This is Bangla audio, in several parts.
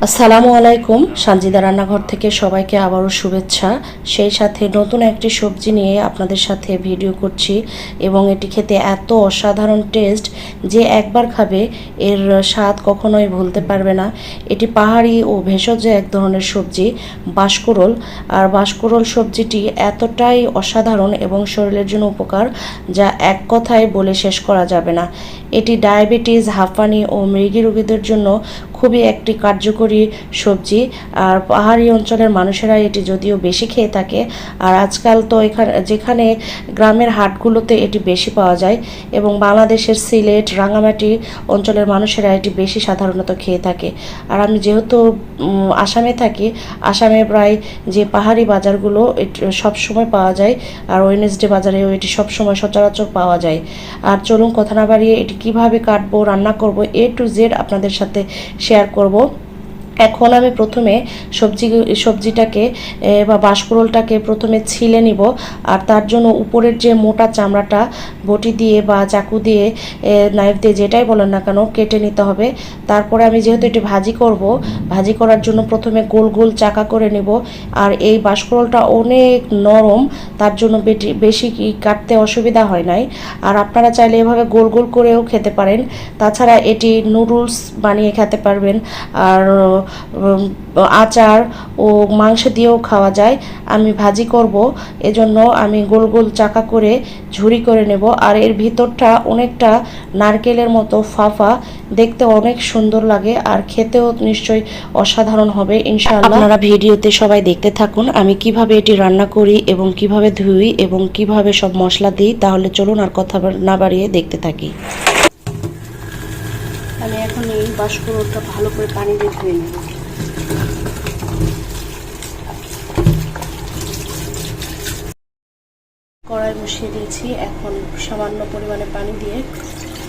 আসসালামু আলাইকুম। সানজিদা রান্নাঘর থেকে সবাইকে আবারও শুভেচ্ছা। সেই সাথে নতুন একটি সবজি নিয়ে আপনাদের সাথে ভিডিও করছি এবং এটি খেতে এত অসাধারণ টেস্ট যে একবার খাবে এর স্বাদ কখনোই ভুলতে পারবে না। এটি পাহাড়ি ও ভেষজ এক ধরনের সবজি বাঁশকুড়োল। আর বাঁশকুড়োল সবজিটি এতটাই অসাধারণ এবং শরীরের জন্য উপকার যা এক কথায় বলে শেষ করা যাবে না। এটি ডায়াবেটিস, হাঁপানি ও মৃগী রোগীদের জন্য খুবই একটি কার্যকরী সবজি। আর পাহাড়ি অঞ্চলের মানুষেরা এটি যদিও বেশি খেয়ে থাকে, আর আজকাল তো যেখানে গ্রামের হাটগুলোতে এটি বেশি পাওয়া যায় এবং বাংলাদেশের সিলেট, রাঙামাটি অঞ্চলের মানুষেরা এটি বেশি সাধারণত খেয়ে থাকে। আর আমি যেহেতু আসামে থাকি, আসামে প্রায় যে পাহাড়ি বাজারগুলো সবসময় পাওয়া যায়, আর ওয়েডনেসডে বাজারেও এটি সবসময় সচরাচর পাওয়া যায়। আর চলুন কথা না বাড়িয়ে এটি কিভাবে কাটবো, রান্না করব, A to Z আপনাদের সাথে শেয়ার করব। এখন আমি প্রথমে সবজিটাকে বা বাঁশকুড়োলটাকে প্রথমে ছিলে নিব। আর তার জন্য উপরের যে মোটা চামড়াটা বটি দিয়ে বা চাকু দিয়ে, নাইফ দিয়ে, যেটাই বলেন না কেন, কেটে নিতে হবে। তারপরে আমি যেহেতু এটি ভাজি করব, ভাজি করার জন্য প্রথমে গোল গোল চাকা করে নেব। আর এই বাঁশকুড়োলটা অনেক নরম, তার জন্য বেশি কাটতে অসুবিধা হয় নাই। আর আপনারা চাইলে এভাবে গোল গোল করেও খেতে পারেন। তাছাড়া এটি নুডলস বানিয়ে খেতে পারবেন, আর আচার ও মাংস দিয়েও খাওয়া যায়। আমি ভাজি করব, এজন্য আমি গোল গোল চাকা করে ঝুরি করে নেব। আর এর ভিতরটা অনেকটা নারকেলের মতো ফাফা, দেখতে অনেক সুন্দর লাগে আর খেতেও নিশ্চয়ই অসাধারণ হবে ইনশাআল্লাহ। আপনারা ভিডিওতে সবাই দেখতে থাকুন আমি কিভাবে এটি রান্না করি এবং কিভাবে ধুই এবং কিভাবে সব মশলা দিই। তাহলে চলুন আর কথা না বাড়িয়ে দেখতে থাকি। আমি এখন এই বাঁশকুড়োলটা ভালো করে পানি দিয়ে ধুয়ে নেব। কড়াই বসিয়ে দিয়েছি, এখন সামান্য পরিমাণে পানি দিয়ে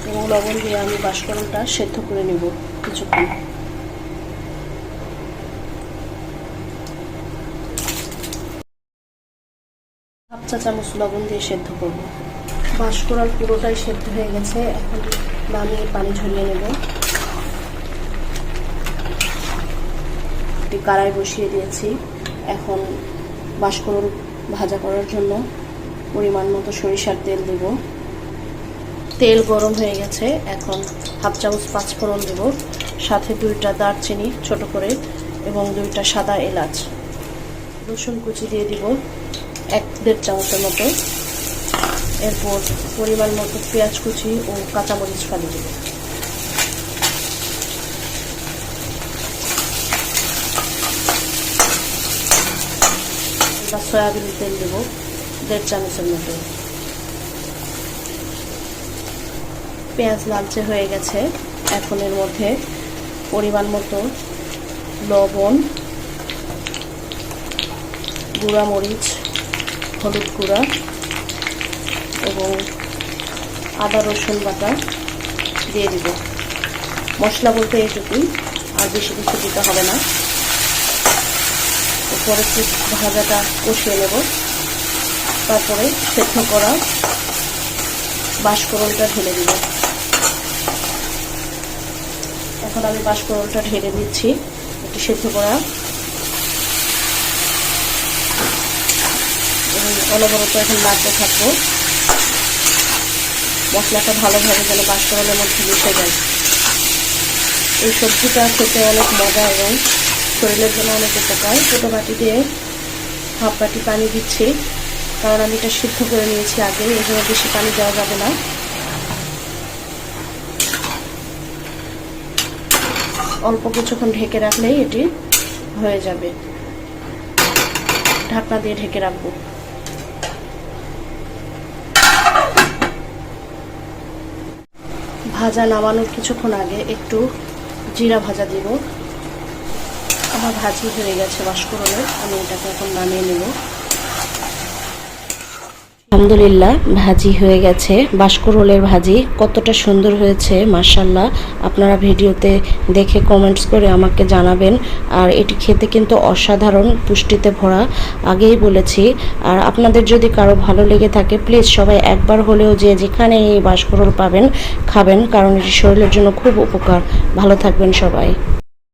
এবং লবণ দিয়ে আমি বাঁশকুড়োলটা সেদ্ধ করে নেব কিছুক্ষণ। হাফ চা চামচ লবণ দিয়ে সেদ্ধ করব। বাঁশকুড়োল পুরোটাই সেদ্ধ হয়ে গেছে, এখন নামিয়ে পানি ঝরিয়ে নেব। একটি কড়াই বসিয়ে দিয়েছি, এখন বাঁশকুড়োল ভাজা করার জন্য পরিমাণ মতো সরিষার তেল দেব। তেল গরম হয়ে গেছে, এখন হাফ চামচ পাঁচফোড়ন দেব, সাথে 2টা দারচিনি ছোট করে এবং 2টা সাদা এলাচ। রসুন কুচি দিয়ে দিব 1-1.5 চামচের মতো। এরপর পরিমাণ মতো পেঁয়াজ কুচি ও কাঁচামরিচ ফালি দেব। এবার সয়াবিন তেল দেব 1.5 চামচের মতো। পেঁয়াজ লালচে হয়ে গেছে, এখন এর মধ্যে পরিমাণ মতো লবণ, গুঁড়া মরিচ, হলুদ গুঁড়া এবং আদা রসুন বাটা দিয়ে দিব। মশলা বলতে এইটুকুই, আর বেশি কিছু দিতে হবে না। এরপরে ভাজাটা কষিয়ে নেব। তারপরে সেদ্ধ করা বাঁশকুড়োলটা ঢেলে দিব। এখন আমি বাঁশকুড়োলটা ঢেলে দিচ্ছি একটু সেদ্ধ করা। অনবরত এখন নাড়তে থাকবো, মশলাটা ভালোভাবে যেন বাঁশকুড়োলের মধ্যে মিশে যায়। এই সবজিটা খেতে অনেক মজা এবং শরীরের জন্য অনেক উপকার। ছোটো বাটি দিয়ে হাফ বাটি পানি দিচ্ছি, কারণ আমি এটা সিদ্ধ করে নিয়েছি আগে, এই জন্য বেশি পানি দেওয়া যাবে না। অল্প কিছুক্ষণ ঢেকে রাখলেই এটি হয়ে যাবে। ঢাকনা দিয়ে ঢেকে রাখবো। ভাজা নামানোর কিছুক্ষণ আগে একটু জিরা ভাজা দিব। আমার ভাজি হয়ে গেছে বাঁশকুড়োলের, আমি এটাকে এখন নামিয়ে নেব। আলহামদুলিল্লাহ, ভাজি হয়ে গেছে। বাঁশকুড়োলের ভাজি কতটা সুন্দর হয়েছে মাশাআল্লাহ। আপনারা ভিডিওতে দেখে কমেন্টস করে আমাকে জানাবেন। আর এটি খেতে কিন্তু অসাধারণ, পুষ্টিতে ভরা, আগেই বলেছি। আর আপনাদের যদি কারো ভালো লেগে থাকে প্লিজ সবাই একবার হলেও যেখানে এই বাঁশকুড়োল পাবেন খাবেন, কারণ এটি শরীরের জন্য খুব উপকার। ভালো থাকবেন সবাই।